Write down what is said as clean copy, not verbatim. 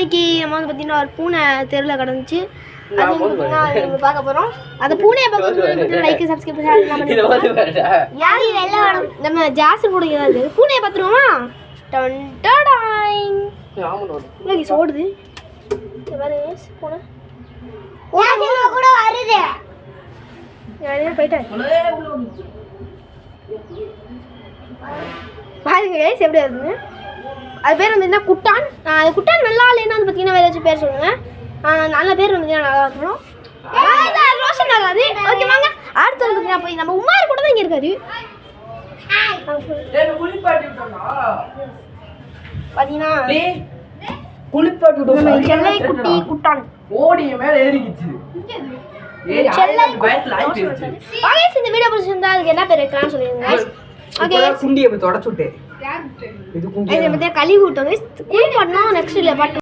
இன்னைக்கு நம்ம வந்து பார்த்தீங்கன்னா ஒரு பூனை தெருவில் கிடந்துச்சு. அது நம்ம பார்க்க போகிறோம். அந்த பூனையை பார்க்க லைக் சப்ஸ்கிரைப் நம்ம ஜாஸ்தி கூட ஏதாவது பூனையை பார்த்துருவோமா? ஓடுது பூனை கூட வருது. போயிட்டேன் பாருங்க எப்படி வருதுங்க. அது பேர் வந்து என்ன குட்டான். அது குட்டான் நல்லா இல்லைன்னா வந்து பார்த்தீங்கன்னா வேறு ஏதாச்சும் பேர் சொல்லுங்க. நல்ல பேர் வந்து நல்லா இருக்கணும். ரோஷன் நல்லா அது ஓகே வாங்க. அடுத்து வந்து பார்த்தீங்கன்னா போய் நம்ம உமார் கூட தான் இங்கே இருக்காது. பார்த்தீங்கன்னா செல்லை குட்டி குட்டான் ஓடிய மேல ஏறிக்கிச்சு. செல்லை இந்த வீடியோ பிடிச்சிருந்தா அதுக்கு என்ன பேர் வைக்கலாம்னு சொல்லிடுங்க. ஓகே குண்டியை தொடச்சுட்டேன். இது கழுவி விட்டோங்க. குளி பண்ணோம் நெக்ஸ்ட் இல்லை